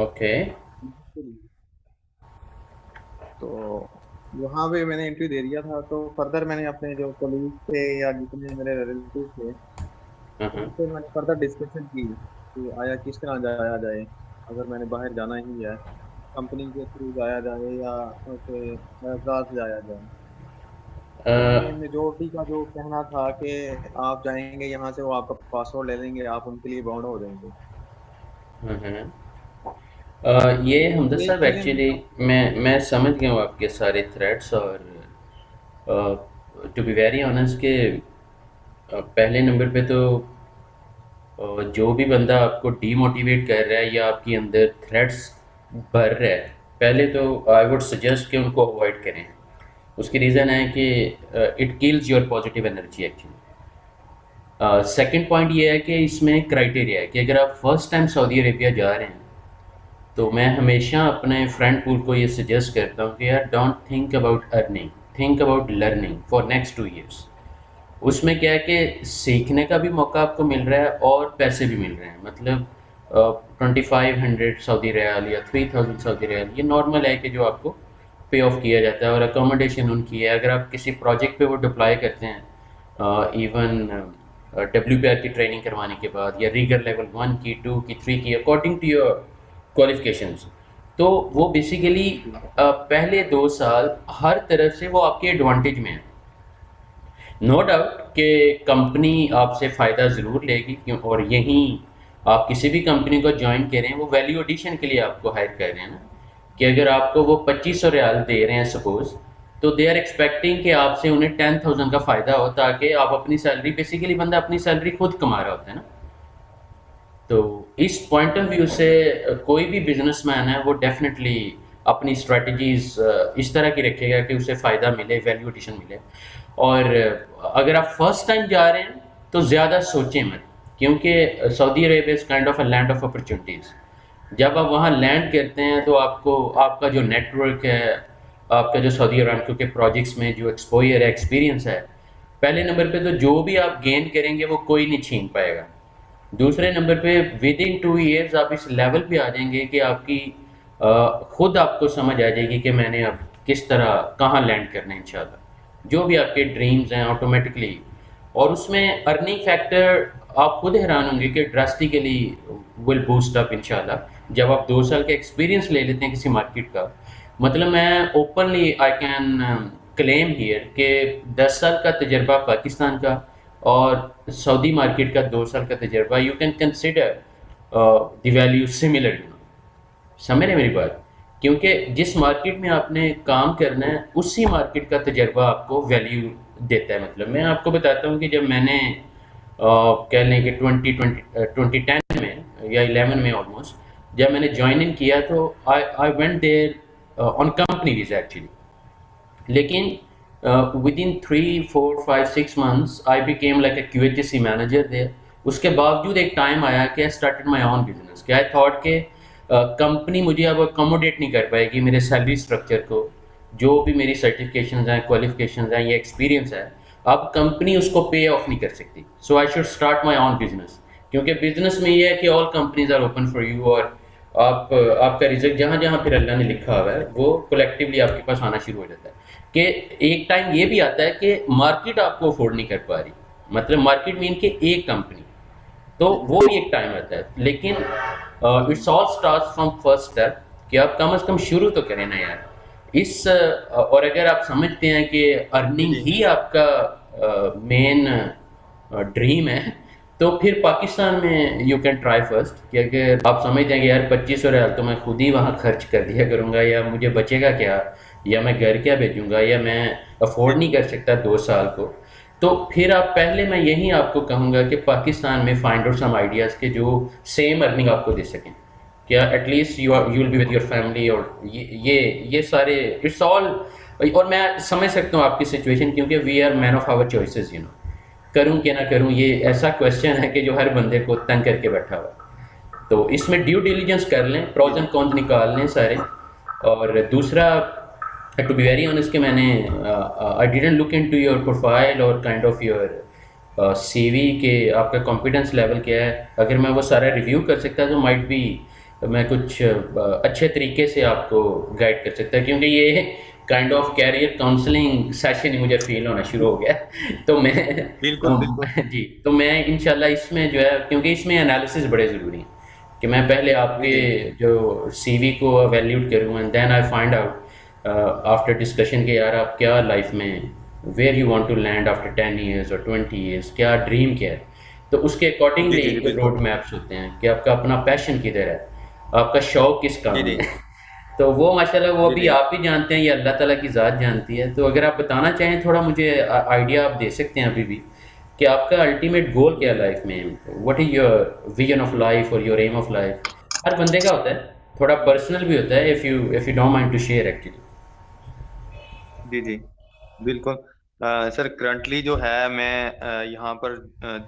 Okay. तो वहाँ पे मैंने इंटरव्यू दे दिया था, तो फर्दर मैंने अपने जो कोलीग थे या जितने मेरे रिलेटिव थे हाँ। उनसे मैंने फर्दर डिस्कशन की कि आया किस तरह जाया जाए, अगर मैंने बाहर जाना ही है, कंपनी के थ्रू जाया जाए या फिर एजाज जाया जाए। तो उसमें मेजोरिटी का जो कहना था कि आप जाएंगे यहाँ से, वो आपका पासपोर्ट ले लेंगे, आप उनके लिए बाउंड हो जाएंगे। हाँ हाँ। ये हमजा ये साहब चीज़ें एक्चुअली मैं समझ गया हूँ आपके सारे थ्रेड्स। और टू बी वेरी ऑनेस्ट के पहले नंबर पे तो जो भी बंदा आपको डीमोटिवेट कर रहा है या आपके अंदर थ्रेड्स भर रहा है, पहले तो आई वुड सजेस्ट कि उनको अवॉइड करें। उसकी रीज़न है कि it kills your positive energy actually. Second point ये है कि इसमें क्राइटेरिया है कि अगर आप फर्स्ट टाइम सऊदी अरेबिया जा रहे हैं, तो मैं हमेशा अपने फ्रेंड पूल को ये सजेस्ट करता हूँ कि यार don't think about earning, think about learning for next 2 years. उसमें क्या है कि सीखने का भी मौका आपको मिल रहा है और पैसे भी मिल रहे हैं। मतलब 2500 सऊदी रियाल या 3000 सऊदी रियाल ये नॉर्मल है कि जो आपको पे ऑफ किया जाता है, और अकोमोडेशन उनकी है। अगर आप किसी प्रोजेक्ट पे वो डिप्लॉय करते हैं, इवन WPR की ट्रेनिंग करवाने के बाद या रीगर लेवल 1 की, 2 की, 3 की, अकॉर्डिंग टू योर क्वालिफिकेशंस, तो वो बेसिकली जी। पहले 2 साल हर तरफ से वो आपके एडवांटेज में है। नो डाउट कि कंपनी आपसे फ़ायदा ज़रूर लेगी, क्यों, और यहीं आप किसी भी कंपनी को ज्वाइन करें, वो वैल्यू एडिशन के लिए आपको हायर कर रहे हैं ना। कि अगर आपको वो 2500 रियाल दे रहे हैं सपोज़, तो दे आर एक्सपेक्टिंग कि आपसे उन्हें 10,000 का फ़ायदा हो, ताकि आप अपनी सैलरी, बेसिकली बंदा अपनी सैलरी खुद कमा रहा होता है ना। तो इस पॉइंट ऑफ व्यू से कोई भी बिजनेसमैन है वो डेफिनेटली अपनी स्ट्रेटजीज इस तरह की रखेगा कि उसे फ़ायदा मिले, वैल्यू एडिशन मिले। और अगर आप फर्स्ट टाइम जा रहे हैं तो ज़्यादा सोचें मत, क्योंकि Saudi Arabia is kind of a land of opportunities. जब आप वहाँ लैंड करते हैं तो आपको आपका जो नेटवर्क है, आपका जो सऊदी अरामको के प्रोजेक्ट्स में जो एक्सपोजर है, एक्सपीरियंस है, पहले नंबर पे तो जो भी आप गेन करेंगे वो कोई नहीं छीन पाएगा। दूसरे नंबर पे विद इन 2 ईयर्स आप इस लेवल पे आ जाएंगे कि आपकी खुद आपको समझ आ जाएगी कि मैंने अब किस तरह कहाँ लैंड करना है इंशाल्लाह। जो भी आपके ड्रीम्स हैं ऑटोमेटिकली, और उसमें अर्निंग फैक्टर आप खुद हैरान होंगे कि ड्रास्टिकली विल बूस्ट अप इंशाल्लाह जब आप 2 साल का एक्सपीरियंस ले लेते हैं किसी मार्केट का। मतलब मैं openly I can claim here कि 10 साल का तजर्बा पाकिस्तान का और सऊदी मार्केट का 2 साल का तजर्बा, you can consider the value similar, you know. समझ रहे हैं मेरी बात? क्योंकि जिस मार्केट में आपने काम करना है उसी मार्केट का तजर्बा आपको वैल्यू देता है। मतलब मैं आपको बताता हूँ कि जब मैंने कह लें कि 2010 में या 11 में ऑलमोस्ट जब मैंने ज्वाइन इन किया, तो I I went there on company visa actually. लेकिन within 3 4 5 6 months I became like a QHSE manager there. उसके बावजूद एक टाइम आया कि I started my own business, कि आई थॉट के कंपनी मुझे अब अकोमोडेट नहीं कर पाएगी मेरे सैलरी स्ट्रक्चर को, जो भी मेरी सर्टिफिकेशन हैं, क्वालिफिकेशन हैं, ये एक्सपीरियंस है, अब कंपनी उसको पे ऑफ नहीं कर सकती। So I should start my own business. क्योंकि बिजनेस में ये है कि all companies are open for you, और आप आपका रिजल्ट जहाँ जहाँ फिर अल्लाह ने लिखा हुआ है वो कलेक्टिवली आपके पास आना शुरू हो जाता है। कि एक टाइम ये भी आता है कि मार्केट आपको अफोर्ड नहीं कर पा रही, मतलब मार्केट मीन के एक कंपनी, तो वो भी एक टाइम आता है। लेकिन it's all start from first step, कि आप कम से कम शुरू तो करें ना यार। और अगर आप समझते हैं कि जी अर्निंग जी। ही आपका मेन ड्रीम है, तो फिर पाकिस्तान में यू कैन ट्राई फर्स्ट। कि अगर आप समझते हैं कि यार 2500 रियाल तो मैं खुद ही वहाँ खर्च कर दिया करूँगा, या मुझे बचेगा क्या, या मैं घर क्या भेजूँगा, या मैं अफोर्ड नहीं कर सकता 2 साल को, तो फिर आप पहले, मैं यही आपको कहूँगा कि पाकिस्तान में फाइंड आउट सम आइडियाज़ के जो सेम अर्निंग आपको दे सकें। क्या at least you will be with your family, और ये सारे इट्स ऑल। और मैं समझ सकता हूँ आपकी सिचुएशन, क्योंकि we are man of our choices, you know. करूँ क्या ना करूँ, ये ऐसा क्वेश्चन है कि जो हर बंदे को तंग करके बैठा हुआ है। तो इसमें ड्यू डिलीजेंस कर लें, जी प्रॉज जी। एंड कॉन्स निकाल लें सारे। और दूसरा, टू बी वेरी ऑनेस्ट, कि मैंने I didn't look into your profile और काइंड ऑफ योर CV के आपका कॉम्पिटेंस लेवल क्या है। अगर मैं वो सारा रिव्यू कर सकता तो माइट बी मैं कुछ अच्छे तरीके से आपको गाइड कर सकता, क्योंकि ये kind of career counselling session ही मुझे फील होना शुरू हो गया। तो मैं बिल्कुल बिल्कुल। जी, तो मैं इंशाल्लाह इसमें जो है, क्योंकि इसमें एनालिसिस बड़े ज़रूरी हैं, कि मैं पहले जी आपके जी जो सीवी को वैल्यूट करूँ and then I find out after discussion के यार आप क्या लाइफ में, where you want to land after 10 years और 20 ईयर्स, क्या ड्रीम क्या है। तो उसके जी अकॉर्डिंगली जी जी बिल्कुल। रोड मैप्स होते हैं कि आपका अपना पैशन किधर है, आपका शौक किस जी काम जी में है। तो वो माशाल्लाह वो जी अभी जी आप ही जानते हैं, ये अल्लाह ताला की ज़ात जानती है। तो अगर आप बताना चाहें थोड़ा मुझे आइडिया आप दे सकते हैं अभी भी, कि आपका अल्टीमेट गोल क्या है जी लाइफ में, what is your vision of life और योर एम ऑफ लाइफ। हर बंदे का होता है, थोड़ा पर्सनल भी होता है, if you don't mind to share actually. जी जी बिल्कुल। सर करंटली जो है मैं यहाँ पर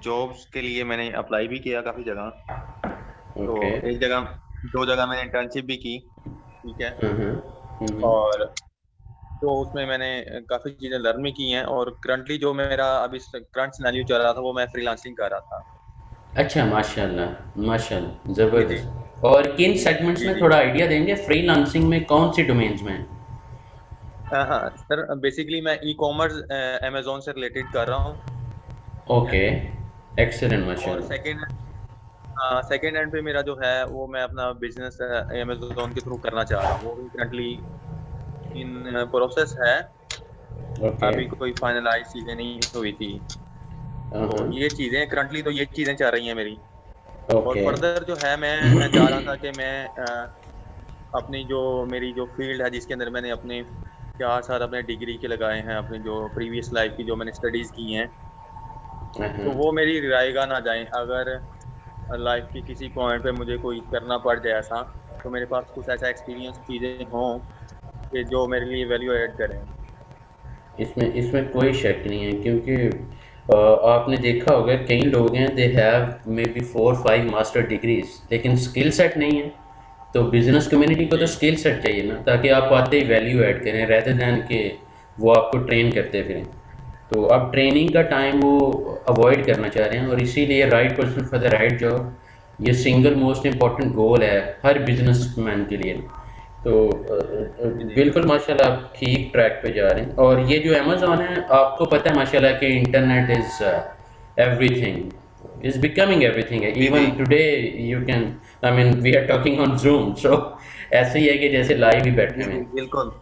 जॉब्स के लिए मैंने अप्लाई भी किया काफी जगह। तो ओके। एक जगह, दो जगह मैंने इंटर्नशिप भी की। ठीक है। हम्म। और तो उसमें मैंने काफी चीजें लर्न भी की हैं, और करंटली जो मेरा अभी करंट सिनेरियो चल रहा था वो मैं फ्रीलांसिंग कर रहा था। अच्छा, माशाल्लाह माशाल्लाह, जी जी ज़बरदस्त। और किन सेगमेंट्स जी में जी। थोड़ा आइडिया देंगे, फ्रीलांसिंग में कौन सी डोमेन्स में? हाँ सर, बेसिकली मैं ई कॉमर्स अमेजोन से रिलेटेड कर रहा हूँ। ठीक है। ओके, एक्सीलेंट और माशाल्लाह। सेकेंड एंड पे मेरा जो है वो मैं अपना बिजनेस अमेजोन के थ्रू करना चाह रहा हूँ, वो भी करंटली इन प्रोसेस है। ओके। अभी कोई फाइनलाइज चीजें नहीं हुई थी। तो हाँ। ये चीजें करंटली, तो ये चीजें चल रही हैं मेरी। और ओके। फर्दर जो है मैं चाह रहा था कि मैं अपनी जो मेरी जो फील्ड है जिसके अंदर मैंने अपने 4 साल अपने डिग्री के लगाए हैं, अपनी जो प्रीवियस लाइफ की जो मैंने स्टडीज की हैं, तो वो मेरी रायगा ना जाए। अगर लाइफ की किसी पॉइंट पे मुझे कोई करना पड़ जाए ऐसा, तो मेरे पास कुछ ऐसा एक्सपीरियंस चीजें हों कि जो मेरे लिए वैल्यू ऐड करें। इसमें इसमें कोई शक नहीं है, क्योंकि आपने देखा होगा कई लोग हैं, they have may be 4 5 master degrees, लेकिन स्किल सेट नहीं है। तो बिजनेस कम्युनिटी को तो जी स्किल सेट चाहिए ना, ताकि आप आते ही वैल्यू ऐड करें, रेदर दैन कि वो आपको ट्रेन करते फिरें। तो आप ट्रेनिंग का टाइम वो अवॉइड करना चाह रहे हैं, और इसीलिए right person for the right job ये सिंगल मोस्ट इम्पॉर्टेंट गोल है हर बिजनेसमैन के लिए। तो जी जी बिल्कुल माशाल्लाह आप ठीक ट्रैक पे जा रहे हैं। और ये जो अमेज़ॉन है, आपको पता है माशाल्लाह कि internet is everything, is becoming everything है। जी जी even today you can, I mean we are talking on Zoom, so ऐसे ही है कि जैसे लाइव ही बैठे जी हुए जी हैं। बिल्कुल।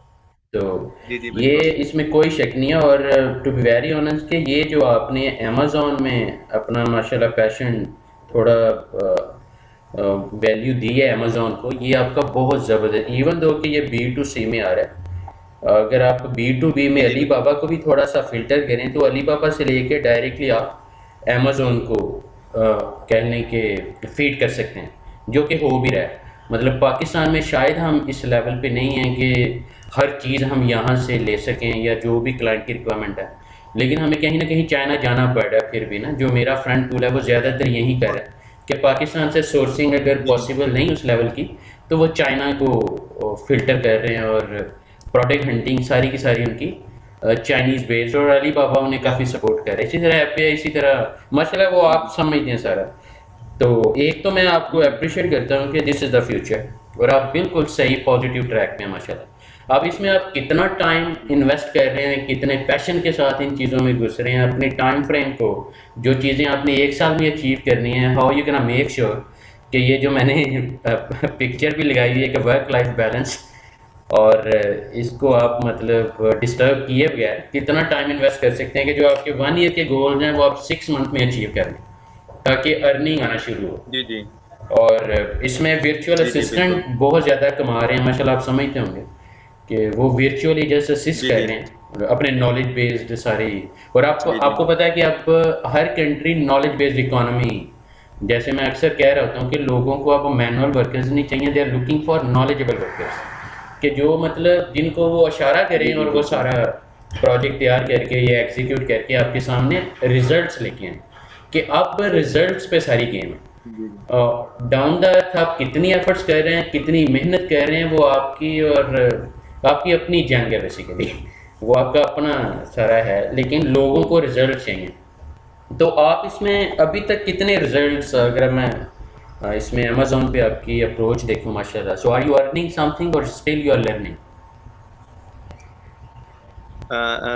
तो जी जी ये बिल्कुल। इसमें कोई शक नहीं है। और टू बी वेरी ऑनेस्ट कि ये जो आपने अमेज़ॉन में अपना माशाल्लाह पैशन थोड़ा वैल्यू दी है अमेज़ॉन को, ये आपका बहुत ज़बरदस्त, इवन दो कि ये बी टू सी में आ रहा है। अगर आप बी टू बी में जी जी अली बिल्कुल। बाबा को भी थोड़ा सा फिल्टर करें, तो अली बाबा से लेके डायरेक्टली आप अमेज़ॉन को कहने के फीड कर सकते हैं, जो कि हो भी रहा है। मतलब पाकिस्तान में शायद हम इस लेवल पे नहीं हैं कि हर चीज़ हम यहाँ से ले सकें, या जो भी क्लाइंट की रिक्वायरमेंट है। लेकिन हमें कहीं ना कहीं चाइना जाना पड़ रहा है फिर भी ना, जो मेरा फ्रेंड पूल है वो ज़्यादातर यही कर रहा है कि पाकिस्तान से सोर्सिंग अगर जी जी पॉसिबल नहीं उस लेवल की, तो वो चाइना को फ़िल्टर कर रहे हैं, और प्रोडक्ट हंटिंग सारी की सारी उनकी चाइनीज़ बेस्ड, और अली बाबा उन्हें काफ़ी सपोर्ट कर रहे हैं। इसी तरह ऐप पे, इसी तरह माशाल्लाह वो जी आप समझते हैं सारा। तो एक तो मैं आपको जी अप्रिशिएट करता हूँ कि दिस इज़ द फ्यूचर, और आप बिल्कुल सही पॉजिटिव ट्रैक पे हैं माशाल्लाह। अब इसमें आप कितना टाइम इन्वेस्ट कर रहे हैं, कितने पैशन के साथ इन चीज़ों में घुस रहे हैं, अपने टाइम फ्रेम को, जो चीज़ें आपने एक साल में अचीव करनी है, how you can make sure कि ये जो मैंने पिक्चर भी लगाई हुई है कि वर्क लाइफ बैलेंस, और इसको आप मतलब डिस्टर्ब किए बगैर कितना टाइम इन्वेस्ट कर सकते हैं कि जो आपके 1 ईयर के गोल्स हैं वो आप 6 मंथ में अचीव कर लें, ताकि अर्निंग आना शुरू हो। जी जी और इसमें वर्चुअल जी जी बिल्कुल। असिस्टेंट बहुत ज़्यादा कमा रहे हैं माशाल्लाह, आप समझते होंगे कि वो वर्चुअली जस्ट असिस्ट जी कर जी रहे हैं अपने नॉलेज बेस्ड सारी। और आपको जी जी आपको पता है कि अब हर कंट्री नॉलेज बेस्ड इकोनॉमी, जैसे मैं अक्सर कह रहा होता हूँ कि लोगों को अब मैनुअल वर्कर्स नहीं चाहिए, they are looking for knowledgeable workers, कि जो मतलब जिनको वो इशारा जी करें जी और वो बिल्कुल। सारा प्रोजेक्ट तैयार करके या एग्जीक्यूट करके आपके सामने रिजल्ट्स लेके आएँ, कि अब रिजल्ट्स पे सारी गेम है। जी जी डाउन द अर्थ आप कितनी एफर्ट्स कर रहे हैं, कितनी मेहनत कर रहे हैं, वो आपकी और आपकी अपनी जंग है बेसिकली। वो आपका अपना सारा है, लेकिन लोगों को रिजल्ट चाहिए। तो आप इसमें अभी तक कितने रिजल्ट्स, अगर मैं इसमें अमेज़न पे आपकी अप्रोच देखो माशाल्लाह। So are you earning something और still you are learning?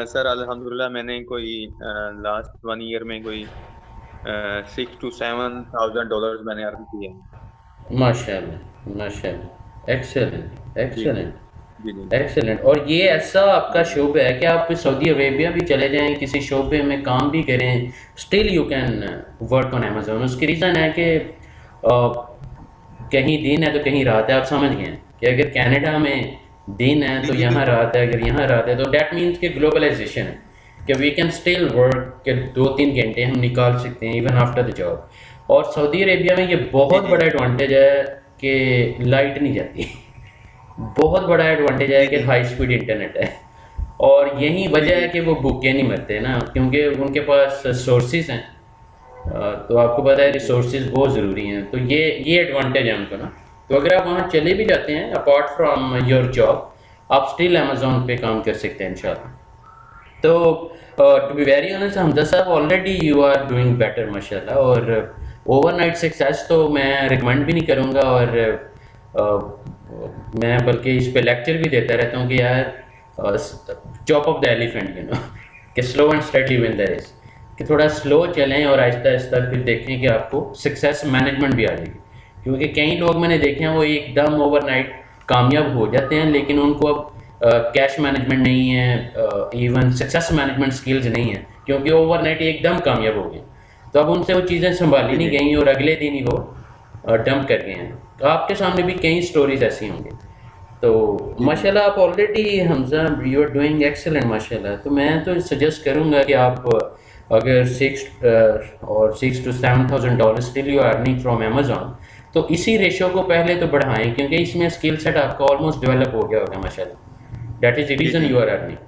Sir अल्हम्दुलिल्लाह मैंने कोई लास्ट 1 ईयर में कोई $6 to 7 thousand मैंने अर्न किए हैं। माशाल्लाह, माशाल्लाह, एक्सीलेंट, जी जी एक्सीलेंट, जी जी एक्सीलेंट। और ये ऐसा आपका जी शोबा है कि आप सऊदी अरेबिया भी चले जाएँ, किसी शोबे में काम भी करें, still you can work on Amazon. उसकी रीज़न है कि कहीं दिन है तो कहीं रात है, आप समझ गए हैं कि अगर कनाडा में दिन है जी तो जी यहाँ बिल्कुल। रात है, अगर यहाँ रात है तो दैट मीन्स कि ग्लोबलाइजेशन है, कि वी कैन स्टिल वर्क के 2-3 घंटे हम निकाल सकते हैं इवन आफ्टर द जॉब। और सऊदी अरेबिया में ये जी बहुत जी बड़ा एडवांटेज है कि लाइट नहीं जाती। बहुत बड़ा एडवांटेज है जी कि जी हाई स्पीड इंटरनेट है। और यही जी वजह जी है कि वो भूखे नहीं मरते ना, क्योंकि उनके पास सोर्सेज हैं। तो आपको पता है जी जी रिसोर्सेज बहुत ज़रूरी हैं, तो ये एडवांटेज है उनको ना। तो अगर आप वहाँ चले भी जाते हैं अपार्ट फ्रॉम योर जॉब, आप स्टिल अमेज़न पे काम कर सकते हैं इंशाल्लाह। तो to be very honest Hamza Sahab, already you are doing better माशाल्लाह। और ओवरनाइट सक्सेस तो मैं रिकमेंड भी नहीं करूँगा। और मैं बल्कि इस पे लेक्चर भी देता रहता हूँ कि यार chop off the elephant, you know, कि slow and steady win the race, कि थोड़ा स्लो चलें और आहिस्ता आहिस्ता फिर देखें कि आपको सक्सेस मैनेजमेंट भी आ जाएगी। क्योंकि कई लोग मैंने देखे हैं वो एकदम ओवरनाइट कामयाब हो जाते हैं, लेकिन उनको अब कैश मैनेजमेंट नहीं है, इवन सक्सेस मैनेजमेंट स्किल्स नहीं है, क्योंकि ओवरनाइट एकदम कामयाब हो गए। तो अब उनसे वो चीज़ें संभाली जी नहीं जी गई और अगले दिन ही वो डंप कर गए हैं। तो आपके सामने भी कई स्टोरीज ऐसी होंगी। तो जी जी माशाल्लाह आप already Hamza you are doing excellent माशाल्लाह। तो मैं तो सजेस्ट करूंगा कि आप अगर 6 और 6 to 7 thousand dollar still you are earning from Amazon, तो इसी रेशो को पहले तो बढ़ाएं, क्योंकि इसमें स्किल सेट आपका ऑलमोस्ट डेवलप हो गया होगा माशाल्लाह। दैट इज द जी रीज़न जी यू आर अर्निंग।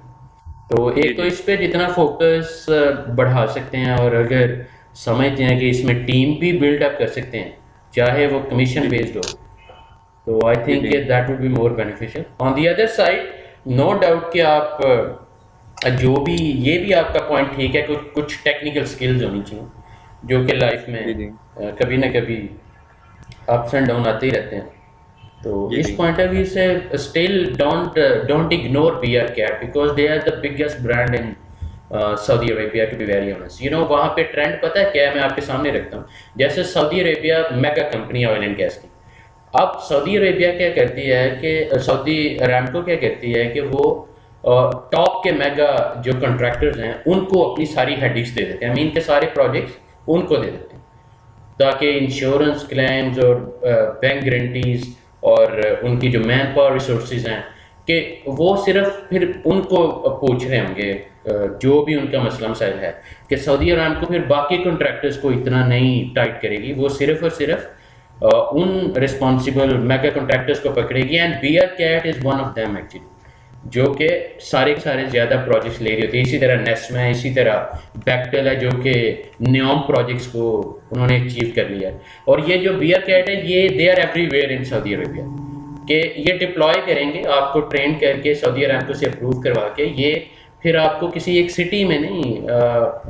तो जी एक तो जी इस पे जितना फोकस बढ़ा सकते हैं, और अगर समझते हैं कि इसमें टीम भी बिल्डअप कर सकते हैं, चाहे वो कमीशन जी जी बेस्ड हो, तो आई जी थिंक जी that would be more beneficial. On the other side, no doubt कि आप जो भी, ये भी आपका पॉइंट ठीक है, कुछ कुछ टेक्निकल स्किल्स होनी चाहिए जो कि लाइफ में जी जी कभी ना कभी अप्स एंड डाउन आते ही रहते हैं। तो जी इस जी पॉइंट ऑफ व्यू से still don't ignore BR Cat, because they are the biggest brand in Saudi Arabia, to be very honest. You know वहाँ पे ट्रेंड पता है क्या है, मैं आपके सामने रखता हूँ। जैसे सऊदी अरेबिया मेगा कंपनी है ऑयल एंड गैस की। अब सऊदी अरेबिया क्या करती है कि सऊदी अरामको क्या करती है कि वो टॉप के मेगा जो कॉन्ट्रैक्टर्स हैं उनको अपनी सारी हेडिक्स दे देते हैं, मीन के सारे प्रोजेक्ट्स उनको दे देते हैं, ताकि इंश्योरेंस क्लेम्स और बैंक गारंटीज और उनकी जो मैन पावर रिसोर्सेज हैं, कि वो सिर्फ फिर उनको पूछ रहे होंगे जो भी उनका मसला मसाइल है, कि सऊदी अराम को फिर बाकी कॉन्ट्रैक्टर्स को इतना नहीं टाइट करेगी, वो सिर्फ और सिर्फ उन रिस्पॉन्सिबल मेगा कॉन्ट्रैक्टर्स को पकड़ेगी। And bear cat is one of them actually, जो कि सारे के सारे ज़्यादा प्रोजेक्ट्स ले रही होती है। इसी तरह नेस्मा है, इसी तरह बैक्टेल है, जो कि न्योम प्रोजेक्ट्स को उन्होंने अचीव कर लिया है। और ये जो बियर कैट है, ये they are everywhere in Saudi Arabia, कि ये डिप्लॉय करेंगे आपको ट्रेन करके सऊदी अरामको से अप्रूव करवा के, ये फिर आपको किसी एक सिटी में नहीं,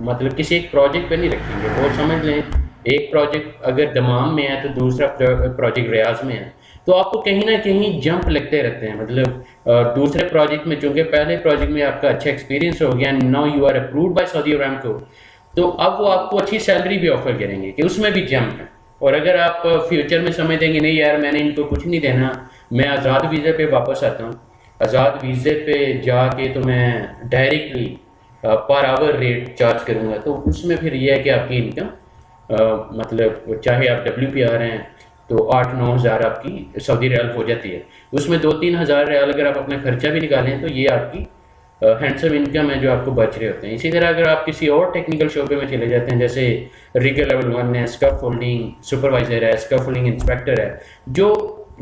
मतलब किसी एक प्रोजेक्ट पे नहीं रखेंगे। वो समझ लें एक प्रोजेक्ट अगर दमाम में है तो दूसरा प्रोजेक्ट रियाज में है, तो आपको कहीं ना कहीं जंप लगते रहते हैं। मतलब दूसरे प्रोजेक्ट में, चूंकि पहले प्रोजेक्ट में आपका अच्छा एक्सपीरियंस हो गया, now you are approved by Saudi Aramco, तो अब वो आपको अच्छी सैलरी भी ऑफर करेंगे कि उसमें भी जंप है। और अगर आप फ्यूचर में समझ देंगे नहीं यार मैंने इनको कुछ नहीं देना, मैं आज़ाद वीज़े पे वापस आता हूँ, आज़ाद वीज़े पे जाके तो मैं directly per hour rate charge करूँगा, तो उसमें फिर यह है कि आपकी इनकम मतलब चाहे आप WPR हैं तो 8-9 हज़ार आपकी सऊदी रियाल हो जाती है। उसमें 2-3 हज़ार रियाल अगर आप अपना खर्चा भी निकालें तो ये आपकी हैंडसम इनकम है जो आपको बच रहे होते हैं। इसी तरह अगर आप किसी और टेक्निकल शोबे में चले जाते हैं, जैसे रिगर लेवल 1 है, स्कफ फोल्डिंग सुपरवाइजर है, स्कफ फोल्डिंग इंस्पेक्टर है, जो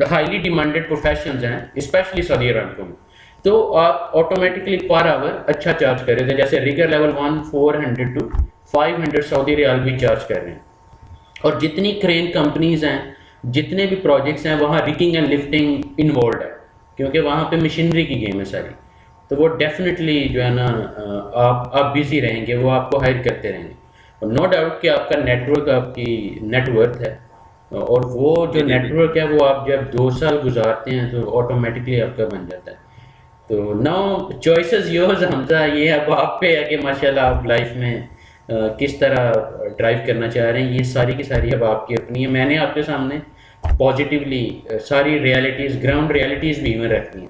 हाईली डिमांडेड प्रोफेशंस हैं स्पेशली सऊदी अरामको में, तो आप ऑटोमेटिकली पर आवर अच्छा चार्ज कर रहे थे। जैसे rigger level 1 400 to 500 Saudi riyal भी चार्ज कर रहे हैं। और जितनी क्रेन कंपनीज हैं, जितने भी प्रोजेक्ट्स हैं, वहाँ रिगिंग एंड लिफ्टिंग इन्वॉल्व है, क्योंकि वहाँ पे मशीनरी की गेम है सारी। तो वो डेफिनेटली जो है ना, आप बिजी रहेंगे, वो आपको हायर करते रहेंगे। और नो डाउट कि आपका नेटवर्क आपकी नेटवर्थ है। और वो जो जी जी बिल्कुल। नेटवर्क है वो आप जब 2 साल गुजारते हैं तो ऑटोमेटिकली आपका बन जाता है। तो नाउ चॉइसेस योर्स हमजा, ये अब आप पे है कि माशाल्लाह आप लाइफ में किस तरह ड्राइव करना चाह रहे हैं, ये सारी की सारी अब आपकी अपनी है। मैंने आपके सामने पॉजिटिवली सारी रियलिटीज़, ग्राउंड रियलिटीज़ भी में रखी हैं।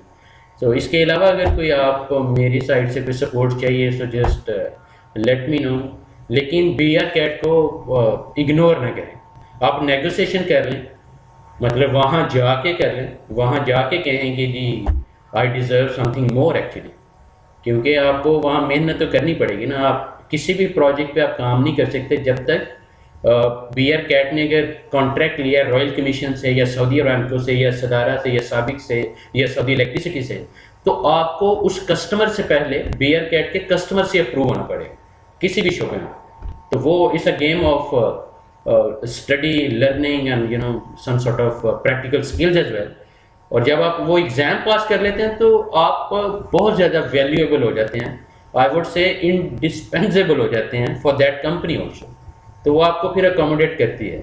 तो इसके अलावा अगर कोई आप मेरी साइड से कोई सपोर्ट चाहिए तो जस्ट लेट मी नो। लेकिन बी आर कैट को इग्नोर ना करें, आप नेगोशिएशन कर लें, मतलब वहाँ जाके कर लें, वहाँ जाके कहें कि जी I deserve something more actually. क्योंकि आपको वहाँ मेहनत तो करनी पड़ेगी ना, आप किसी भी प्रोजेक्ट पे आप काम नहीं कर सकते जब तक बी आर कैट ने अगर कॉन्ट्रैक्ट लिया रॉयल कमीशन से या सऊदी अरामको से या सदारा से या साबिक से या सऊदी इलेक्ट्रिसिटी से, तो आपको उस कस्टमर से पहले बी आर कैट के कस्टमर से अप्रूव होना पड़ेगा किसी भी शोबे में। तो वो इस a game of study learning and you know some sort of practical skills as well. और जब आप वो एग्ज़ाम पास कर लेते हैं तो आप बहुत ज़्यादा वैल्यूएबल हो जाते हैं, आई वुड से इंडिस्पेंसेबल हो जाते हैं फॉर दैट कंपनी ऑल्सो। तो वो आपको फिर अकोमोडेट करती है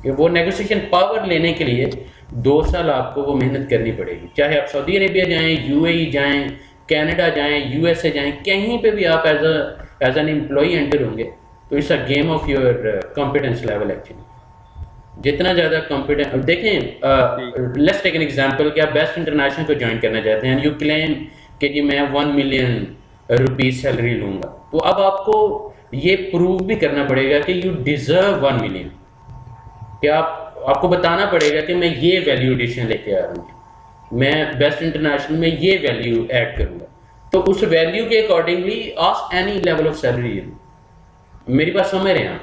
कि वो नेगोशिएशन पावर लेने के लिए 2 साल आपको वो मेहनत करनी पड़ेगी, चाहे आप सऊदी अरेबिया जाएँ, यूएई जाएँ, कनाडा जाएँ, यूएसए जाएँ, कहीं पे भी आप एज एन एम्प्लॉई एंटर होंगे तो it's a game of your competence level actually. जितना ज़्यादा कॉम्पिटेंट, अब ठीक। देखें लेट्स टेक एन एग्जांपल कि आप बेस्ट इंटरनेशनल को ज्वाइन करना चाहते हैं, यू क्लेम कि जी मैं 1 मिलियन रुपीज़ सैलरी लूँगा, तो अब आपको ये प्रूव भी करना पड़ेगा कि यू डिज़र्व 1 मिलियन, कि आपको बताना पड़ेगा कि मैं ये वैल्यू एडिशन लेके आ रहा हूँ, मैं बेस्ट इंटरनेशनल में ये वैल्यू ऐड करूँगा। तो उस वैल्यू के accordingly ask any level of salary. मेरी बात समझ रहे हैं आप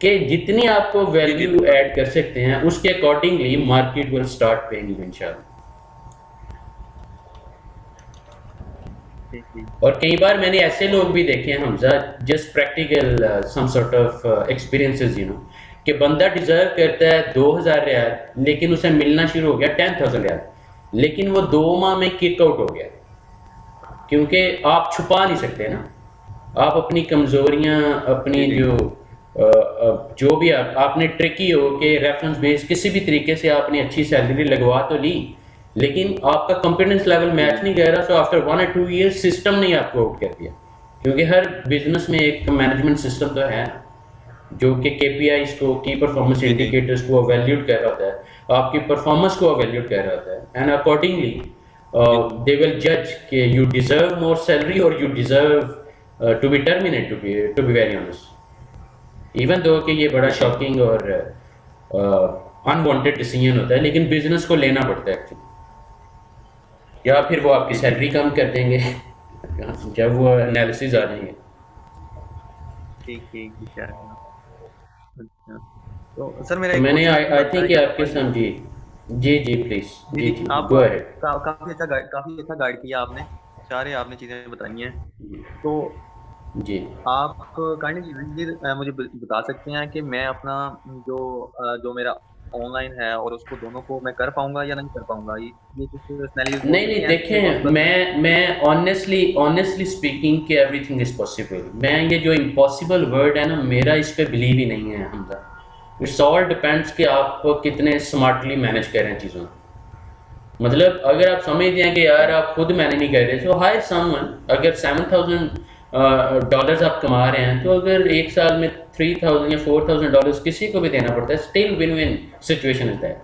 कि जितनी आप जी जी वैल्यू ऐड कर सकते हैं उसके accordingly market will start paying you इंशाल्लाह। ठीक ठीक। और कई बार मैंने ऐसे लोग भी देखे हैं Hamza, just practical some sort of experiences you know, कि बंदा डिजर्व करता है 2000 रियाल लेकिन उसे मिलना शुरू हो गया 10,000 रियाल, लेकिन वो 2 माह में किक आउट हो गया। क्योंकि आप छुपा नहीं सकते ना, आप अपनी कमज़ोरियाँ, अपनी जी जी जो भी आपने ट्रिकी हो कि रेफरेंस बेस किसी भी तरीके से आपने अच्छी सैलरी लगवा तो ली, लेकिन आपका कॉन्फिडेंस लेवल जी मैच नहीं कर रहा, तो आफ्टर 1 और 2 ईयर्स सिस्टम ने आपको आउट कर दिया। क्योंकि हर बिजनेस में एक मैनेजमेंट सिस्टम तो है जो कि केपीआईज को, की परफॉर्मेंस जी जी इंडिकेटर्स को वैल्यूड कर रहा होता है, आपकी परफॉर्मेंस को वैल्यूड कर रहा होता है, एंड अकॉर्डिंगली जी दे विल जज कि यू डिजर्व मोर सैलरी और you deserve to be terminate, to be very honest. Even though कि ये बड़ा जी शॉकिंग और अनवांटेड डिसीजन होता है, लेकिन बिजनेस को लेना पड़ता है एक्चुअली। या फिर वो आपकी जी जी सैलरी कम कर देंगे जब वो एनालिसिस आ जाएंगे। ठीक ठीक ठीक है। अच्छा, तो सर मेरा तो एक मैंने क्वेश्चन आई बनता है थिंक कि आपके समझी। जी जी प्लीज, जी जी जी जी आप गो अहेड। काफी अच्छा गाइड किया आपने, सारे आपने चीजें बताई हैं। तो जी आप काइंडली मुझे बता सकते हैं कि मैं अपना जो मेरा ऑनलाइन है और उसको दोनों को मैं कर पाऊंगा या नहीं कर पाऊंगा, ये कुछ सिनेरियोस हो नहीं सकते नहीं, हैं ऐसे देखें पॉसिबल। मैं ऑनेस्टली ऑनेस्टली स्पीकिंग कि एवरीथिंग इज पॉसिबल। मैं ये जो इम्पॉसिबल वर्ड है ना, मेरा इस पे बिलीव ही नहीं है हमजा। इट्स ऑल डिपेंड्स कि आप कितने स्मार्टली मैनेज कर रहे हैं चीज़ों को। मतलब अगर आप समझते हैं कि यार आप खुद मैनेज नहीं कर रहे, सो हायर समवन। अगर $7,000 आप कमा रहे हैं, तो अगर एक साल में 3,000 या $4,000 किसी को भी देना पड़ता है, स्टिल विन विन सिचुएशन होता है।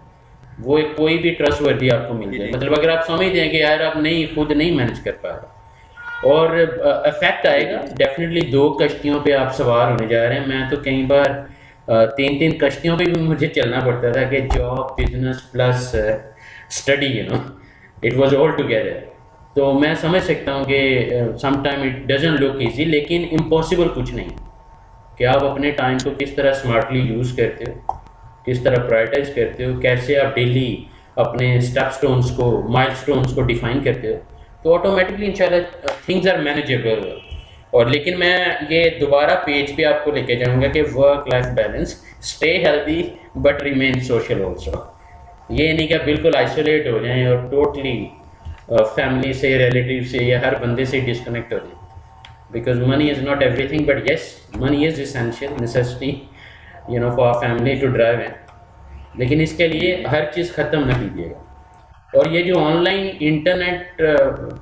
वो एक कोई भी ट्रस्ट वर्दी आपको मिल जी जाए, जी मतलब अगर आप समझते हैं कि यार आप नहीं, खुद नहीं मैनेज कर पा रहे, और इफेक्ट जी आएगा जी डेफिनेटली। 2 कश्तियों पे आप सवार होने जा रहे हैं। मैं तो कई बार 3-3 कश्तियों पे भी मुझे चलना पड़ता था कि job, business plus study, you know, it was all together. तो मैं समझ सकता हूँ कि some time it doesn't look easy, लेकिन इम्पॉसिबल कुछ नहीं। कि आप अपने टाइम को किस तरह स्मार्टली यूज़ करते हो, किस तरह प्रायोरिटाइज करते हो, कैसे आप डेली अपने स्टेप स्टोन्स को, माइल स्टोन्स को डिफाइन करते हो, तो ऑटोमेटिकली इंशाल्लाह थिंग्स आर मैनेजेबल। और लेकिन मैं ये दोबारा पेज पे आपको लेके जाऊंगा कि work life balance, stay healthy but remain social also. ये नहीं कि आप बिल्कुल आइसोलेट हो जाएं और टोटली फैमिली से, रिलेटिव से या हर बंदे से डिस्कनेक्ट हो जाएं। Because money is not everything, but yes, money is essential necessity, you know, for our family to drive in. लेकिन इसके लिए हर चीज़ ख़त्म ना कीजिएगा। और ये जो ऑनलाइन इंटरनेट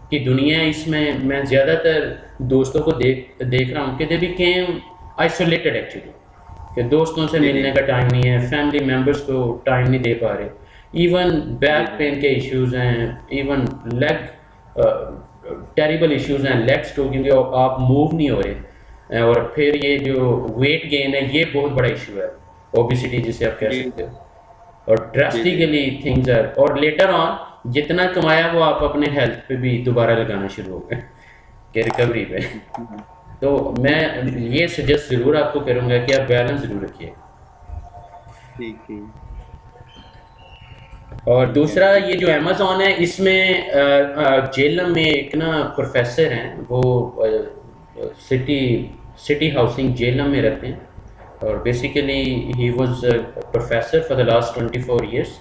की दुनिया है, इसमें मैं ज़्यादातर दोस्तों को देख रहा हूँ कि दे बिकेम आइसोलेटेड एक्चुअली, कि दोस्तों से जी जी मिलने का टाइम नहीं है, फैमिली मेम्बर्स को टाइम नहीं दे पा रहे, इवन जी बैक जी पेन के इश्यूज़ हैं, इवन लेग टेरिबल इश्यूज़ हैं लेग्स को, क्योंकि आप मूव नहीं हो रहे। और फिर ये जो वेट गेन है, ये बहुत बड़ा इशू है, ओबिसिटी जिसे आप कह जी सकते हो। और जी जी ड्रास्टिकली थिंग्स आर, और लेटर ऑन जितना कमाया वो आप अपने हेल्थ पे भी दोबारा लगाना शुरू हो गए, कि रिकवरी पे। जी तो मैं ये सजेस्ट ज़रूर आपको करूँगा कि आप बैलेंस ज़रूर रखिए। ठीक ठीक और ठीक है दूसरा, ठीक ये है। जो अमेज़न है, इसमें जेलम में एक ना प्रोफेसर हैं, वो सिटी सिटी हाउसिंग जेलम में रहते हैं। और basically he was professor for the last 24 years.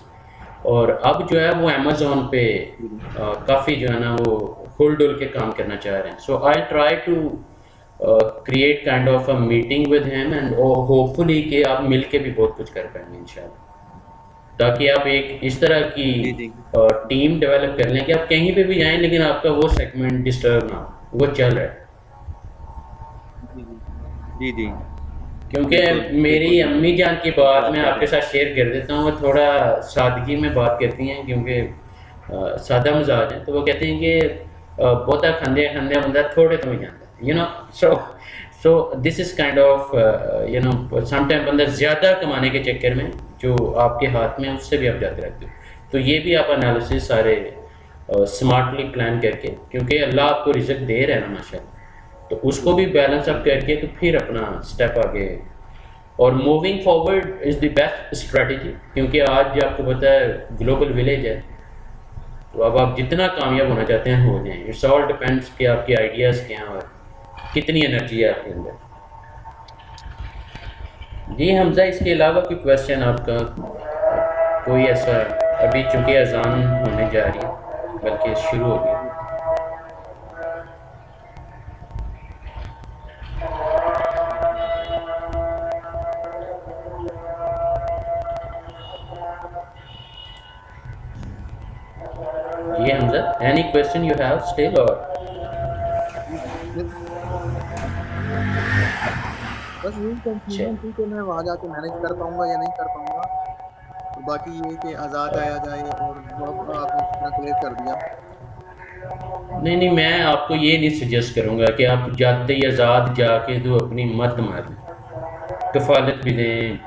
और अब जो है वो अमेज़न पे जी जी काफ़ी जो है ना वो खुल डुल के काम करना चाह रहे हैं। So I try to create kind of a meeting with him, and hopefully कि आप मिल के भी बहुत कुछ कर पाएंगे इंशाल्लाह, ताकि आप एक इस तरह की जी जी टीम डेवलप कर लें कि आप कहीं पे भी जाएं लेकिन आपका वो सेगमेंट डिस्टर्ब ना हो, वो चल रहा है। जी जी जी जी क्योंकि बिल्कुल बिल्कुल मेरी बिल्कुल अम्मी जान की बिल्कुल बात आप मैं कह रहे आपके हैं। साथ शेयर कर देता हूँ, वो थोड़ा सादगी में बात करती हैं, क्योंकि सादा मिजाज है, तो वो कहते हैं कि बहुता खंदे खंदे बंदा थोड़े तो ही जाता, so so this is kind of sometime बंदा ज़्यादा कमाने के चक्कर में जो आपके हाथ में है उससे भी आप जाते रहते हो। तो ये भी आप एनालिसिस सारे स्मार्टली प्लान करके, क्योंकि अल्लाह आपको रिज़्क दे रहा है ना माशाल्लाह, तो जी उसको भी बैलेंस जी अप करके तो फिर अपना स्टेप आगे। और moving forward is the best strategy, क्योंकि आज आपको पता है ग्लोबल विलेज है। तो अब आप जितना कामयाब होना चाहते हैं हो जाएं, इट्स ऑल डिपेंड्स कि आपके आइडियाज़ क्या हैं और कितनी एनर्जी है आपके अंदर। जी हमजा, इसके अलावा कोई क्वेश्चन आपका, कोई ऐसा? अभी चूंकि अजान होने जा रही है, बल्कि शुरू हो गई। जी जी Hamza, any question you have still और? जी। बस यही कंफ्यूजन थी कि मैं वहां जाके मैनेज कर पाऊंगा या नहीं कर पाऊंगा। और बाकी ये कि आज़ाद आया जाए और जॉब आपने इस तरह क्लियर कर दिया। नहीं नहीं, मैं आपको ये नहीं सजेस्ट करूँगा कि आप जाते ही आज़ाद जाके तो अपनी मत मार लें, कफ़ालत भी लें,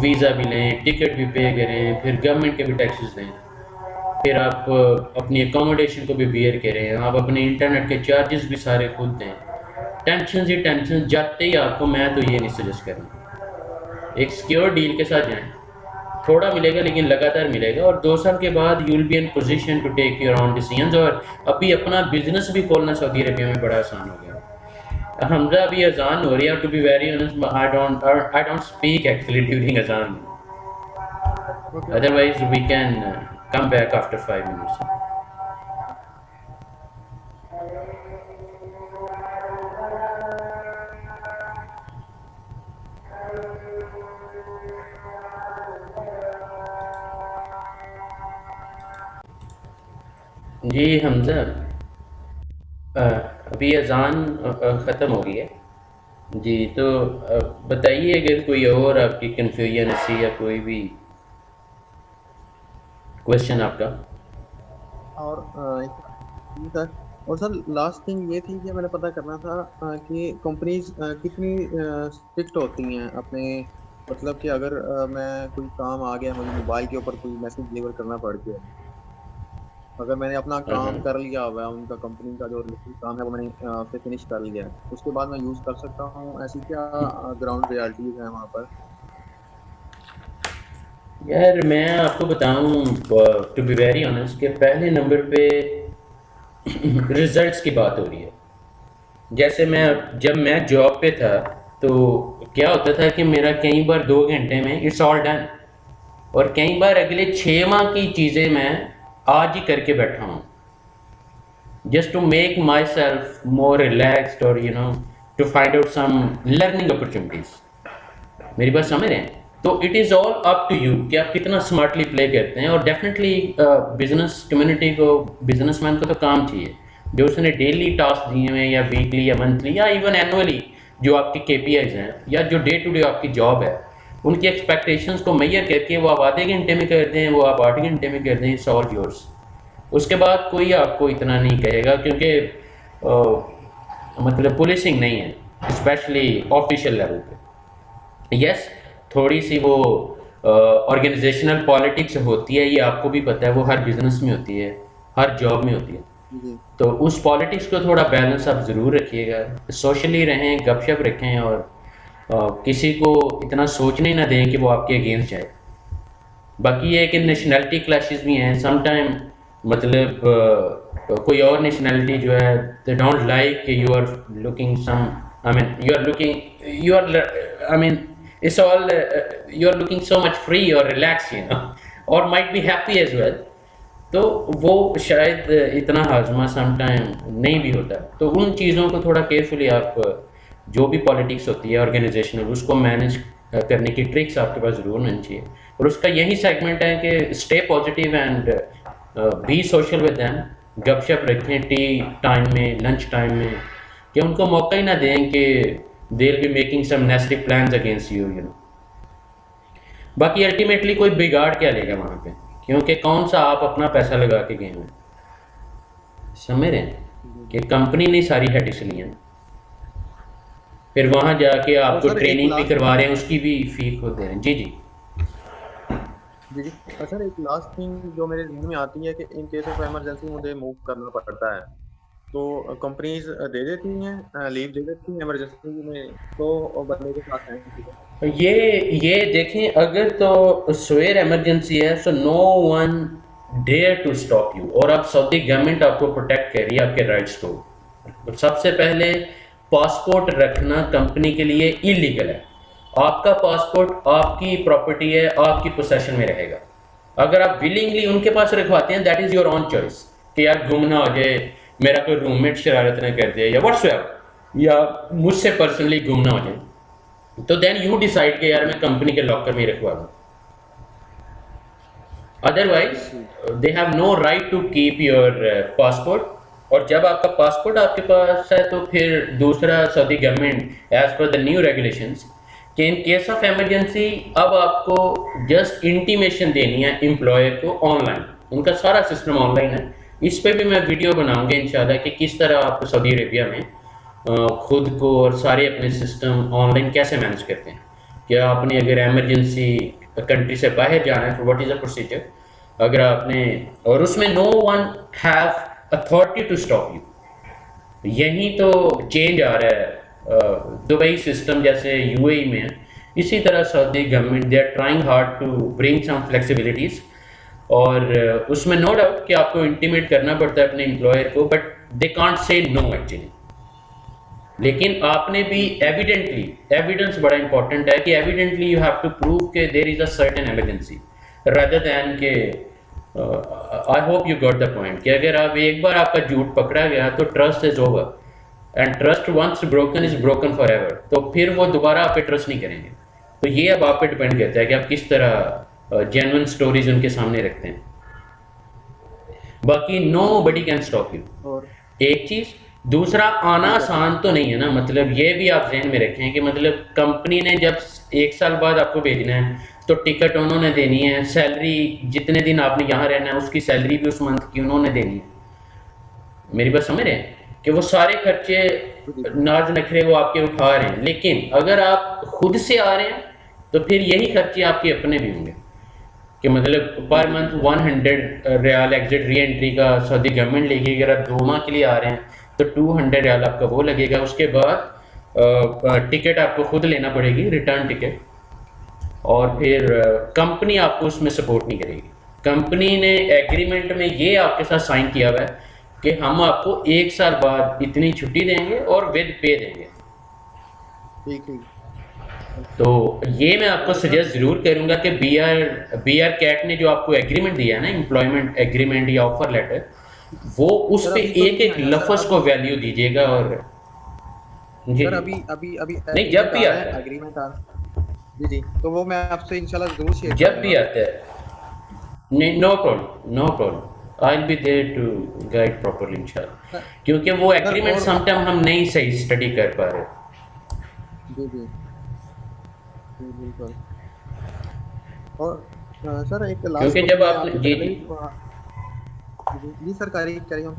वीज़ा भी लें, टिकट भी पे करें, फिर गवर्नमेंट के भी टैक्सेस दें, फिर आप अपनी अकोमोडेशन को भी बियर करें, आप अपने इंटरनेट के चार्जेस भी सारे खुद दें। टेंशन ही टेंशन, जाते ही आपको मैं तो ये नहीं सजेस्ट करूँगा। एक सिक्योर डील के साथ जाएं, थोड़ा मिलेगा लेकिन लगातार मिलेगा, और 2 साल के बाद you will be in position to take your own decisions. और अभी अपना बिजनेस भी खोलना सऊदी अरबिया में बड़ा आसान हो गया। हमजा, अभी अजान हो रही है, to be very honest I don't speak actually during अजान, okay okay otherwise we can come back after 5 minutes. जी हमजा, अभी अजान ख़त्म हो गई है। जी, तो बताइए अगर कोई और आपकी कन्फ्यूजन ऐसी या कोई भी क्वेश्चन आपका। और ये था। और सर लास्ट थिंग ये थी कि मैंने पता करना था कि कंपनीज कितनी स्ट्रिक्ट होती हैं अपने, मतलब कि अगर मैं कोई काम आ गया मुझे मोबाइल के ऊपर कोई मैसेज डिलीवर करना पड़ गया, अगर मैंने अपना हाँ काम हाँ। कर लिया हुआ है उनका कंपनी का जो रिलेटेड काम है वो मैंने फिर फिनिश कर लिया है, उसके बाद मैं यूज़ कर सकता हूँ, ऐसी क्या ग्राउंड रियलिटीज है वहाँ पर? यार मैं आपको बताऊं, टू बी वेरी ऑनेस्ट, कि पहले नंबर पे रिजल्ट्स की बात हो रही है। जैसे मैं, जी जी जब मैं जॉब पे था, तो क्या होता था कि मेरा कई बार 2 घंटे में इट्स ऑल डन, और कई बार अगले 6 माह की चीज़ें मैं आज ही करके बैठा हूँ, just to make myself more relaxed, or to find out some learning opportunities। मेरी बात समझ रहे हैं? तो it is all up to you कि आप कितना स्मार्टली प्ले करते हैं। और डेफिनेटली बिजनेस कम्युनिटी को, बिजनेसमैन को तो काम चाहिए जो उसने डेली टास्क दिए हुए हैं या वीकली या मंथली या इवन एनुअली जो आपके केपीआईज हैं या जो डे टू डे आपकी जॉब है, उनकी एक्सपेक्टेशंस को मेजर करके वो आप आधे घंटे में कर दें, वो आप 8 घंटे में कर दें, इट्स ऑल योर्स। उसके बाद कोई आपको इतना नहीं कहेगा क्योंकि मतलब पुलिसिंग नहीं है स्पेशली ऑफिशियल लेवल पे। यस, थोड़ी सी वो ऑर्गेनाइजेशनल पॉलिटिक्स होती है, ये आपको भी पता है, वो हर बिजनेस में होती है, हर जॉब में होती है। जी तो उस पॉलिटिक्स को थोड़ा बैलेंस आप ज़रूर रखिएगा, सोशली रहें, गपशप रखें और किसी को इतना सोचने ना दें कि वो आपके अगेंस्ट जाए। बाकी ये है कि नेशनैलिटी क्लैशेस भी हैं समटाइम, मतलब कोई और नेशनैलिटी जो है they don't like you are looking some, I mean you are looking, you are, I mean it's all, you are looking so much free और रिलैक्स, यू नो, और might be happy as well. तो वो शायद इतना हाजमा sometime नहीं भी होता। तो उन चीज़ों को थोड़ा केयरफुली आप, जो भी पॉलिटिक्स होती है ऑर्गेनाइजेशनल, उसको मैनेज करने की ट्रिक्स आपके पास ज़रूर होनी चाहिए। और उसका यही सेगमेंट है कि stay positive and be social with them, गपशप रखें टी टाइम में, लंच टाइम में, कि उनको मौका ही ना दें कि they will be making some nasty plans against you, you know. बाकी अल्टीमेटली कोई बिगाड़ क्या लेगा वहाँ पे, क्योंकि कौन सा आप अपना पैसा लगा के गए हैं, समझ रहे हैं जी कि कंपनी ने सारी हेडिक्स ली हैं, फिर वहाँ जाके तो आपको सर एक ट्रेनिंग भी लास्ट करवा रहे हैं, उसकी भी फी खुद दे रहे हैं। जी जी। जी जी सर एक लास्ट थिंग जो मेरे ध्यान में आती है कि इन केस ऑफ इमरजेंसी मुझे मूव करना पड़ता है, तो कंपनीज दे देती हैं लीव दे देती हैं इमरजेंसी में, तो बंदे के साथ टाइम है। ये देखें, अगर तो स्वेयर इमरजेंसी है so no one dare to stop you, और अब सऊदी गवर्नमेंट आपको प्रोटेक्ट कर रही है आपके राइट्स को। तो सबसे पहले पासपोर्ट रखना कंपनी के लिए इलीगल है। आपका पासपोर्ट आपकी प्रॉपर्टी है, आपकी पोसेशन में रहेगा। अगर आप विलिंगली उनके पास रखवाते हैं, that is your on choice कि यार गुम ना हो जाए, मेरा कोई रूममेट शरारत ना कर दे या व्हाट्सएवर, या मुझसे पर्सनली गुम ना हो जाए, तो देन यू डिसाइड कि यार मैं कंपनी के लॉकर में रखवा दूँ। ठीक otherwise they have no right to keep your passport. और जब आपका पासपोर्ट आपके पास है तो फिर दूसरा, Saudi government as per the new regulations कि इन केस ऑफ इमरजेंसी अब आपको जस्ट इंटीमेशन देनी है एम्प्लॉयर को ऑनलाइन, उनका सारा सिस्टम ऑनलाइन है। इस पे भी मैं वीडियो बनाऊंगा इंशाल्लाह कि किस तरह आप सऊदी अरेबिया में खुद को और सारे अपने सिस्टम ऑनलाइन कैसे मैनेज करते हैं। क्या आपने अगर इमरजेंसी कंट्री से बाहर जाना है तो व्हाट इज़ द प्रोसीजर, अगर आपने, और उसमें no one have authority to stop you. यहीं तो चेंज आ रहा है, दुबई सिस्टम जैसे यूएई में है, इसी तरह Saudi government they are trying hard to bring some flexibilities. और उसमें नो डाउट कि आपको इंटीमेट करना पड़ता है अपने एम्प्लॉयर को, but they can't say no actually. लेकिन आपने भी एविडेंटली, एविडेंस बड़ा इंपॉर्टेंट है कि evidently you have to prove के there is a certain emergency rather than के, I hope you got the point कि अगर आप एक बार आपका झूठ पकड़ा गया तो trust is over and trust once broken is broken forever. तो फिर वो दोबारा आप पे ट्रस्ट नहीं करेंगे। तो ये अब आप पे डिपेंड करता है कि आप किस तरह जेन्युइन स्टोरीज उनके सामने रखते हैं। बाकी nobody can stop you, और एक चीज़। दूसरा, आना ठीक है सर। आसान तो नहीं है ना, मतलब ये भी आप जहन में रखें कि मतलब कंपनी ने जब 1 साल बाद आपको भेजना है तो टिकट उन्होंने देनी है, सैलरी जितने दिन आपने यहाँ रहना है उसकी सैलरी भी उस मंथ की उन्होंने देनी है। मेरी बात समझ रहे हैं कि वो सारे खर्चे जी नाज नखरे वो आपके उठा रहे हैं। लेकिन अगर आप खुद से आ रहे हैं तो फिर यही खर्चे आपके अपने भी होंगे कि मतलब पर जी month 100 riyal exit reentry का सऊदी गवर्नमेंट लेगी। अगर आप 2 माह के लिए आ रहे हैं तो 200 रियाल आपका वो लगेगा। उसके बाद टिकट आपको खुद लेना पड़ेगी, रिटर्न टिकट, और फिर कंपनी आपको उसमें सपोर्ट नहीं करेगी। कंपनी ने एग्रीमेंट में ये आपके साथ साइन किया हुआ है कि हम आपको 1 साल बाद इतनी छुट्टी देंगे और विद पे देंगे। ठीक ठीक। तो ये मैं आपको तो सर सजेस्ट ज़रूर करूंगा कि बी आर कैट ने जो आपको एग्रीमेंट दिया है ना, एम्प्लॉयमेंट एग्रीमेंट या ऑफर लेटर, वो उस सर पे अभी तो एक नहीं एक आया सर। लफ्ज़ को अभी वैल्यू दीजिएगा। और जी सर जी, अभी अभी अभी नहीं जब एग्रीमेंट भी आ रहा आता है, है, एग्रीमेंट आ रहा है। जी जी, तो वो मैं आपसे इंशाल्लाह ज़रूर शेयर जब भी करूँगा। आता है, नहीं, no problem, no problem, I will be there to guide properly इंशाल्लाह, सर क्योंकि वो सर एग्रीमेंट और समटाइम हम नहीं सही स्टडी कर पा रहे। जी जी जी बिल्कुल। और सर एक लास्ट क्योंकि जब क्वेश्चन, मैं आपने, आपसे जी पहले जी, भी जी जी सर, करिए ऑन।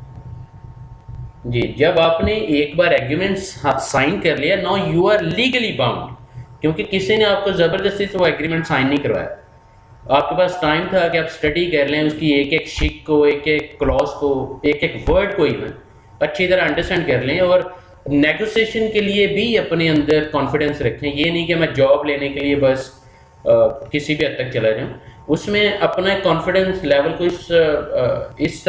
जी, जब आपने एक बार एग्रीमेंट साइन कर लिया, now you are legally bound, क्योंकि किसी ने आपको ज़बरदस्ती से वो एग्रीमेंट साइन नहीं करवाया। आपके पास टाइम था कि आप स्टडी कर लें उसकी एक एक शिक को, एक एक क्लॉज को, एक एक वर्ड को इवन अच्छी तरह अंडरस्टैंड कर लें, और नेगोशिएशन के लिए भी अपने अंदर कॉन्फिडेंस रखें। ये नहीं कि मैं जॉब लेने के लिए बस किसी भी हद तक चला जाऊँ। उसमें अपना कॉन्फिडेंस लेवल को इस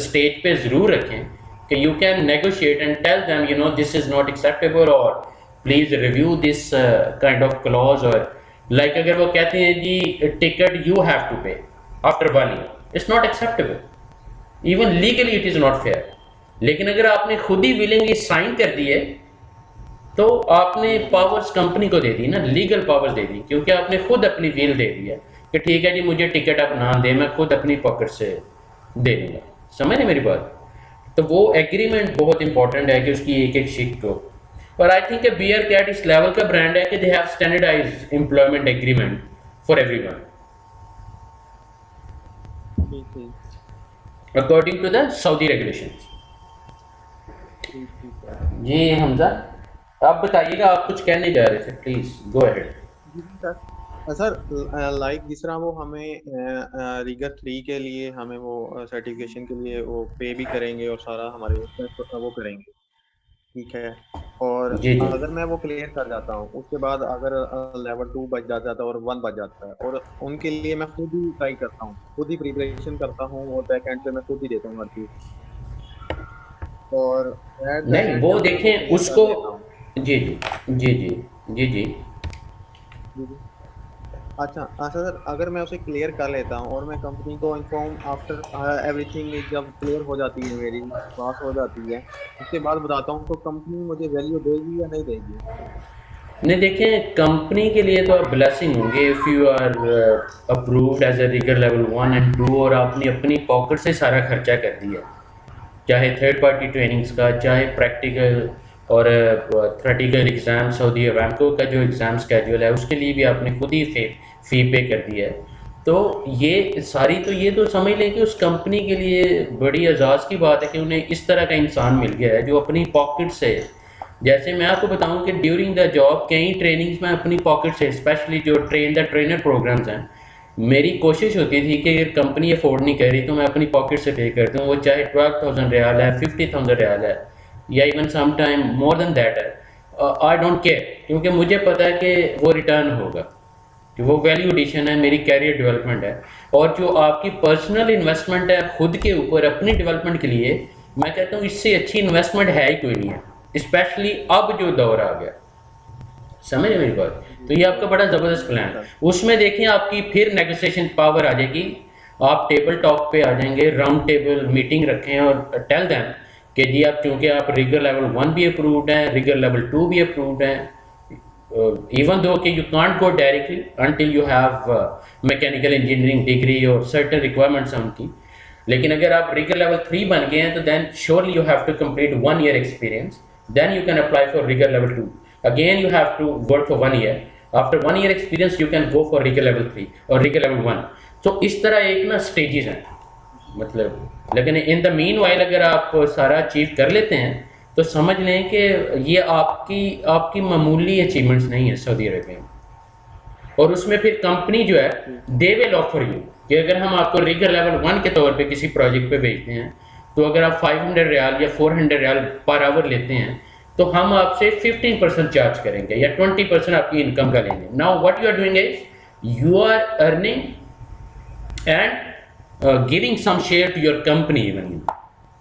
स्टेज पे ज़रूर रखें कि you can negotiate and tell them, you know, this is not acceptable, और please review this kind of clause, और लाइक अगर वो कहते हैं जी ticket you have to pay after 1 year, it's not acceptable, even legally it is not fair. लेकिन अगर आपने खुद ही विलिंगली साइन कर दिए, तो आपने जी जी पावर्स कंपनी को दे दी ना, लीगल पावर्स दे दी, क्योंकि आपने खुद अपनी विल दे दी है कि ठीक है जी, मुझे टिकट आप ना दे, मैं खुद अपनी पॉकेट से दे दूंगा। समझ रहे मेरी बात? तो वो एग्रीमेंट बहुत इंपॉर्टेंट है कि उसकी एक एक शिक को, और आई थिंक बियर कैट इस लेवल का ब्रांड है कि they have standardise employment agreement for everyone जी जी according to the Saudi regulations. जी ठीक है। जी हमजा, आप बताइएगा, आप कुछ कहने जा रहे थे, प्लीज गो अहेड। जी जी सर। सर लाइक जिस तरह वो हमें रीगर 3 के लिए हमें वो सर्टिफिकेशन के लिए वो पे भी करेंगे और सारा हमारे उसमें वो करेंगे, ठीक है। और जी जी, अगर मैं वो क्लियर कर जाता हूँ, उसके बाद अगर लेवल 2 बच जाता है और 1 बच जाता है, और उनके लिए मैं खुद ही ट्राई करता हूँ, खुद ही प्रिपरेशन करता हूँ, और बैक एंड पे मैं खुद ही देता हूँ हर चीज, और एट द नहीं एंड वो जब मैं वो देखें क्लियर कर उसको, लेता हूँ। जी जी, जी जी, जी जी, जी जी। अच्छा अच्छा सर, अगर मैं उसे क्लियर कर लेता हूँ और मैं कंपनी को इन्फॉर्म आफ्टर एवरीथिंग, जब क्लियर हो जाती है, मेरी पास हो जाती है, उसके बाद बताता हूँ, तो कंपनी मुझे वैल्यू देगी या नहीं देगी? नहीं देखें, कंपनी के लिए तो आप ब्लेसिंग होंगे if you are approved as a rigger level 1 and 2, और आपने अपनी पॉकेट से सारा खर्चा कर दिया, चाहे थर्ड पार्टी ट्रेनिंग्स का, चाहे प्रैक्टिकल और थ्योरेटिकल एग्ज़ाम, सऊदी अरामको का जो एग्ज़ाम स्केड्यूल है उसके लिए भी आपने खुद ही फ़ी पे कर दिया है। तो ये सारी, तो ये तो समझ लें कि उस कंपनी के लिए बड़ी एजाज़ की बात है कि उन्हें इस तरह का इंसान मिल गया है जो अपनी पॉकेट से, जैसे मैं आपको बताऊं कि ड्यूरिंग द जॉब कई ट्रेनिंग्स में अपनी पॉकेट से, स्पेशली जो ट्रेन द ट्रेनर प्रोग्राम्स हैं, मेरी कोशिश होती थी कि अगर कंपनी अफोर्ड नहीं कर रही तो मैं अपनी पॉकेट से पे कर दूँ, वो चाहे 12,000 रियाल है, 50,000 रियाल है, या even some time more than that है, आई डोंट केयर, क्योंकि मुझे पता है कि वो रिटर्न होगा, कि वो वैल्यू एडिशन है, मेरी कैरियर डेवलपमेंट है। और जो आपकी पर्सनल इन्वेस्टमेंट है खुद के ऊपर अपनी डेवलपमेंट के लिए, मैं कहता हूँ इससे अच्छी इन्वेस्टमेंट है ही कोई नहीं है, स्पेशली अब जो दौर आ गया। समझ रहे मेरी बात? जी तो ये आपका सर। बड़ा ज़बरदस्त जी प्लान, सर। उसमें देखिए आपकी फिर नेगोशिएशन पावर आ जाएगी, आप टेबल टॉक पे आ जाएंगे, राउंड टेबल मीटिंग रखें और टेल देम कि जी आप, चूँकि आप रिगर लेवल 1 भी अप्रूव्ड हैं, रिगर लेवल 2 भी अप्रूव्ड हैं, even though कि you can't go directly until you have mechanical engineering degree और certain requirements हैं उनकी, लेकिन अगर आप rigor level 3 बन गए हैं तो then surely you have to complete 1 year experience, then you can apply for rigor level 2, again you have to work for 1 year, after 1 year experience you can go for rigor level 3 और rigor level 1। तो इस तरह एक ना stages हैं, मतलब, लेकिन in the mean while अगर आप सारा अचीव कर लेते हैं तो समझ लें कि ये आपकी आपकी मामूली अचीवमेंट्स नहीं है सऊदी अरेबिया में। और उसमें फिर कंपनी जो है, जी दे विल ऑफर यू कि अगर हम आपको रिगर लेवल 1 के तौर पे किसी प्रोजेक्ट पे भेजते हैं, तो अगर आप 500 रियाल या 400 रियाल पर आवर लेते हैं, तो हम आपसे 15% चार्ज करेंगे या 20% आपकी इनकम का लेंगे। Now what you are doing is you are earning and giving some share to your company even,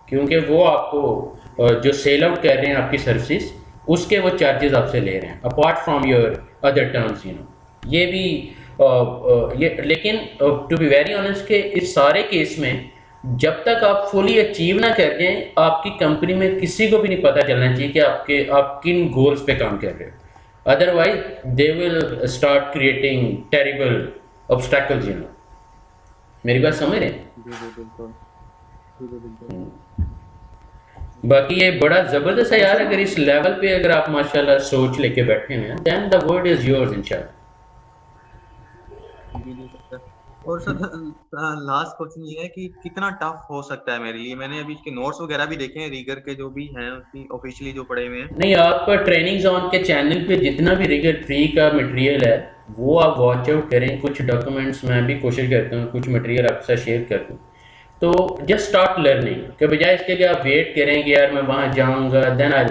क्योंकि वो आपको जो सेल आउट कर रहे हैं आपकी सर्विसेज, उसके वो चार्जेस आपसे ले रहे हैं apart from your other terms, you know. ये भी ये, लेकिन टू बी वेरी ऑनेस्ट के इस सारे केस में जब तक आप फुली अचीव ना कर दें, आपकी कंपनी में किसी को भी नहीं पता चलना चाहिए कि आप किन गोल्स पे काम कर रहे हो। Otherwise, they will start creating terrible obstacles, you know. मेरी बात समझ रहे हैं? जी जी बिल्कुल। जी जी बिल्कुल। बाकी ये बड़ा ज़बरदस्त है यार, वैसे ना, अगर इस लेवल पे अगर आप माशाल्लाह सोच लेके बैठे हुए हैं, then the world is yours इंशाल्लाह। जी जी सर। और सर लास्ट क्वेश्चन ये है कि कितना टफ हो सकता है मेरे लिए। मैंने अभी इसके नोट्स वगैरह भी देखे हैं, रीगर के जो भी हैं उसकी ऑफिशियली जो पढ़े हुए हैं। नहीं, आप ट्रेनिंग जोन के चैनल पे जितना भी रिगर 3 का मटेरियल है वो आप वॉच आउट करें। कुछ डॉक्यूमेंट्स मैं भी कोशिश करता हूँ कुछ मटेरियल आपके साथ शेयर कर दूँ। तो जस्ट स्टार्ट लर्निंग के बजाय इसके कि आप वेट करें कि यार मैं वहाँ जाऊँगा then I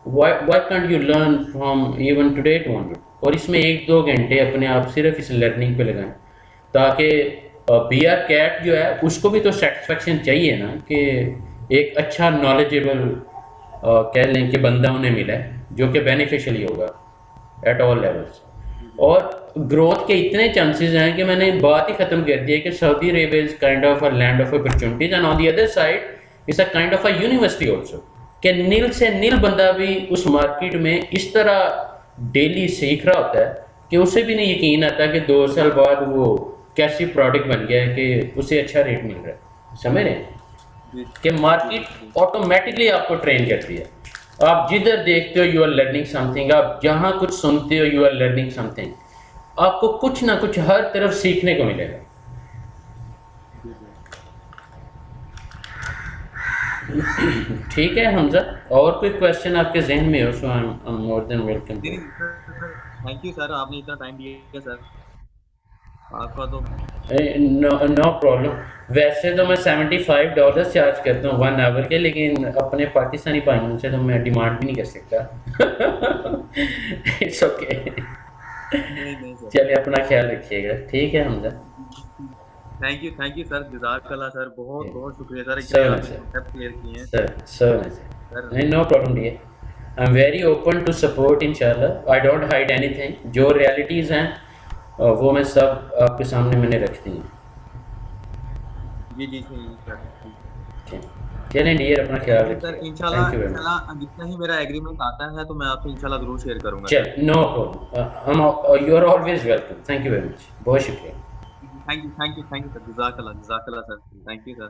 why can't you learn from even today tomorrow. और इसमें 1-2 घंटे अपने आप सिर्फ इस लर्निंग पे लगाएं, ताकि बी आर कैट जो है उसको भी तो सेटिस्फेक्शन चाहिए ना कि एक अच्छा नॉलेजेबल कह लें कि बंदा उन्हें मिला है जो कि बेनिफिशियली होगा एट ऑल लेवल्स। जी जी और ग्रोथ के इतने चांसेस हैं कि मैंने बात ही ख़त्म कर दी है कि Saudi Arabia is kind of a land of opportunities and on the other side is a kind of a university also. कि नील से नील बंदा भी उस मार्केट में इस तरह डेली सीख रहा होता है कि उसे भी नहीं यकीन आता कि 2 साल बाद वो कैसी प्रोडक्ट बन गया है कि उसे अच्छा रेट मिल रहा है। समझ रहे हैं जी कि जी जी मार्केट जी ऑटोमेटिकली आपको ट्रेन करती है। आप जिधर देखते हो यू आर लर्निंग समथिंग, आप जहाँ कुछ सुनते हो यू आर लर्निंग समथिंग। आपको कुछ ना कुछ हर तरफ सीखने को मिलेगा। जी जी। ठीक है हमजा, और कोई क्वेश्चन आपके जहन में हो so I am more than welcome नहीं टू। नहीं सर, थैंक यू सर, आपने इतना टाइम दिया सर। आपका तो नो नो प्रॉब्लम। वैसे तो मैं $75 चार्ज करता हूँ 1 आवर के, लेकिन अपने पाकिस्तानी भाइयों से तो मैं डिमांड भी नहीं कर सकता। It's okay. नहीं नहीं सर। चलिए अपना ख्याल रखिएगा, ठीक है हमजा। थैंक यू सर, जज़ाकल्लाह सर, बहुत बहुत शुक्रिया सर, इतने So nice, आपने sir. कॉन्सेप्ट क्लियर किए हैं So nice. Sir. No problem, dear. I'm very open to support, inshallah. I don't hide anything. जो realities हैं वो मैं सब आपके सामने मैंने रख दी हैं। जी जी सही सर। ठीक। चलें डियर, अपना ख्याल लेकिन सर रखिएगा। इंशाल्लाह थैंक यू वेरी मच। इंशाल्लाह जितना ही मेरा एग्रीमेंट आता है तो मैं आपसे इंशाल्लाह जरूर शेयर करूंगा चल sir. No problem, hmm you are always welcome. Thank you very much, बहुत शुक्रिया। थैंक यू सर, जज़ाकल्लाह सर, थैंक यू सर।